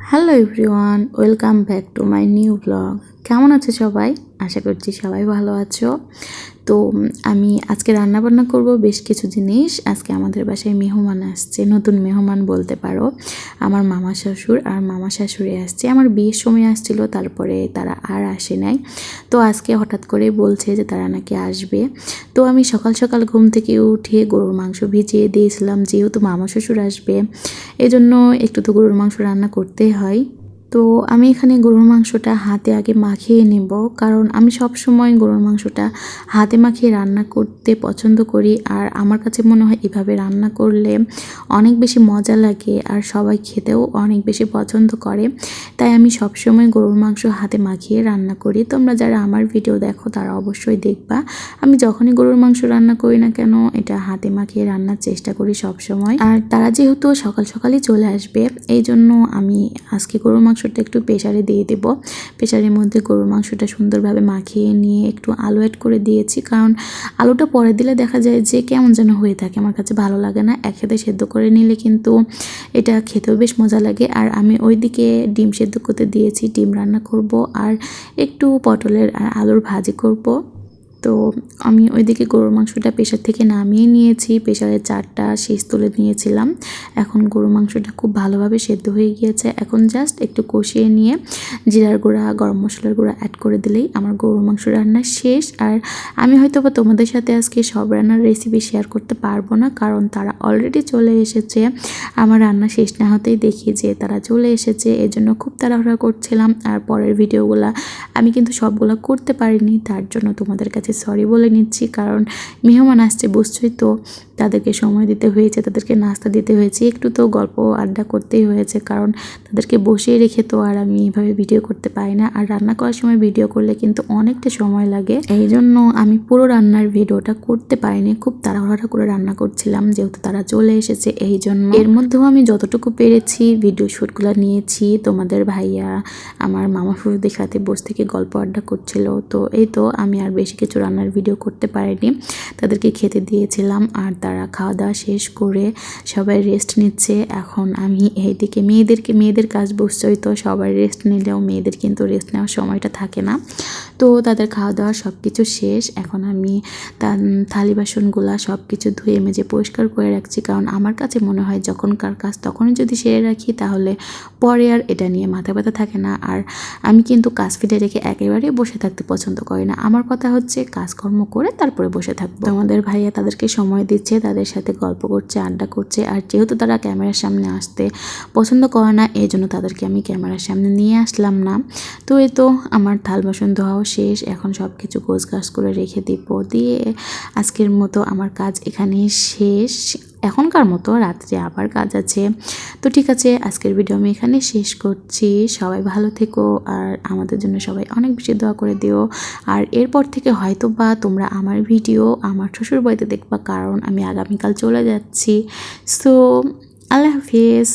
Hello everyone, welcome back to my new blog. কেমন আছো সবাই? আশা করছি সবাই ভালো আছো। তো আমি আজকে রান্নাবান্না করব বেশ কিছু জিনিস। আজকে আমাদের বাসায় মেহমান আসছে, নতুন মেহমান বলতে পারো। আমার মামা শ্বশুর আর মামা শাশুড়ি আসছে। আমার বিয়ের সময় আসছিল, তারপরে তারা আর আসে নাই। তো আজকে হঠাৎ করে বলছে যে তারা নাকি আসবে। তো আমি সকাল সকাল ঘুম থেকে উঠে গরুর মাংস ভিজিয়ে দিয়েছিলাম, যেহেতু মামা শ্বশুর আসবে এজন্য একটু তো গরুর মাংস রান্না করতেই হয়। তো আমি এখানে গরুর মাংসটা হাতে আগে মাখিয়ে নেব, কারণ আমি সব সময় গরুর মাংসটা হাতে মাখিয়ে রান্না করতে পছন্দ করি। আর আমার কাছে মনে হয় এভাবে রান্না করলে অনেক বেশি মজা লাগে আর সবাই খেতেও অনেক বেশি পছন্দ করে। তাই আমি সব সময় গরুর মাংস হাতে মাখিয়ে রান্না করি। তোমরা যারা আমার ভিডিও দেখো তারা অবশ্যই দেখবা, আমি যখনই গরুর মাংস রান্না করি না কেন এটা হাতে মাখিয়ে রান্নার চেষ্টা করি সব সময়। আর তারা যেহেতু সকাল সকালই চলে আসবে, এই জন্য আমি আজকে গরুর মাংসটা একটু প্রেসারে দিয়ে দেব। প্রেসারের মধ্যে গরুর মাংসটা সুন্দরভাবে মাখিয়ে নিয়ে একটু আলু অ্যাড করে দিয়েছি, কারণ আলুটা পরে দিলে দেখা যায় যে কেমন যেন হয়ে থাকে, আমার কাছে ভালো লাগে না। একসাথে সেদ্ধ করে নিলে কিন্তু এটা খেতেও বেশ মজা লাগে। আর আমি ওইদিকে ডিম সেদ্ধ করতে দিয়েছি, ডিম রান্না করব আর একটু পটলের আর আলুর ভাজি করব। তো আমি ওইদিকে গরুর মাংসটা প্রেসার থেকে নামিয়ে নিয়েছি, প্রেসারের 4টা শীষ তুলে নিয়েছিলাম। এখন গরুর মাংসটা খুব ভালোভাবে সেদ্ধ হয়ে গিয়েছে। এখন জাস্ট একটু কষিয়ে নিয়ে জিরার গুঁড়া, গরম মশলার গুঁড়া অ্যাড করে দিলেই আমার গরুর মাংস রান্না শেষ। আর আমি হয়তো বা তোমাদের সাথে আজকে সব রান্নার রেসিপি শেয়ার করতে পারবো না, কারণ তারা অলরেডি চলে এসেছে। আমার রান্না শেষ না হতেই দেখি যে তারা চলে এসেছে, এজন্য খুব তাড়াহুড়া করছিলাম। আর পরের ভিডিওগুলো আমি কিন্তু সবগুলো করতে পারিনি, তার জন্য তোমাদের কাছে সরি বলে নিচ্ছি। কারণ মেহমান আসছে বুঝছই তো, তাদেরকে সময় দিতে হয়েছে, তাদেরকে নাস্তা দিতে হয়েছে, একটু তো গল্প আড্ডা করতেই হয়েছে, কারণ তাদেরকে বসিয়ে রেখে তো আর আমি এইভাবে ভিডিও করতে পারি না। আর রান্না করার সময় ভিডিও করলে কিন্তু অনেকটা সময় লাগে, এই জন্য আমি পুরো রান্নার ভিডিওটা করতে পারিনি। খুব তাড়াহুড়া করে রান্না করছিলাম যেহেতু তারা চলে এসেছে, এই জন্য। এর মধ্যেও আমি যতটুকু পেরেছি ভিডিও শ্যুটগুলো নিয়েছি। তোমাদের ভাইয়া আমার মামা শ্বশুরদের সাথে বসে থেকে গল্প আড্ডা করছিল। তো এই তো আমি আর বেশি কিছু রান্নার ভিডিও করতে পারিনি, তাদেরকে খেতে দিয়েছিলাম। আর তারা খাওয়া দাওয়া শেষ করে সবাই রেস্ট নিচ্ছে। এখন আমি এইদিকে মেয়েদের কাজ বুঝছই তো, সবাই রেস্ট নিলেও মেয়েদের কিন্তু রেস্ট নেওয়ার সময়টা থাকে না। তো তাদের খাওয়া দাওয়া সব কিছু শেষ। এখন আমি থালি বাসনগুলা সব কিছু ধুয়ে মেজে পরিষ্কার করে রাখছি, কারণ আমার কাছে মনে হয় যখনকার কাজ তখনই যদি সেরে রাখি তাহলে পরে আর এটা নিয়ে মাথা ব্যথা থাকে না। আর আমি কিন্তু কাজ ফেলে রেখে একেবারেই বসে থাকতে পছন্দ করি না। আমার কথা হচ্ছে কাজকর্ম করে তারপরে বসে থাকবো। আমাদের ভাইয়া তাদেরকে সময় দিচ্ছে, তাদের সাথে গল্প করছে, আড্ডা করছে। আর যেহেতু তারা ক্যামেরার সামনে আসতে পছন্দ করে না, এই জন্য তাদেরকে আমি ক্যামেরার সামনে নিয়ে আসলাম না। তো এই তো আমার থাল বাসন ধোয়াও শেষ, এখন সব কিছু গোছগাছ করে রেখে দিব। দিয়ে আজকের মতো আমার কাজ এখানেই শেষ, এখনকার মতো। রাত্রে আবার কাজ আছে। তো ঠিক আছে, আজকের ভিডিও আমি এখানে শেষ করছি। সবাই ভালো থেকো আর আমাদের জন্য সবাই অনেক বেশি দোয়া করে দিও। আর এরপর থেকে হয়তো বা তোমরা আমার ভিডিও আমার শ্বশুর বাড়িতে দেখবা, কারণ আমি আগামীকাল চলে যাচ্ছি। সো আল্লাহ হাফিজ।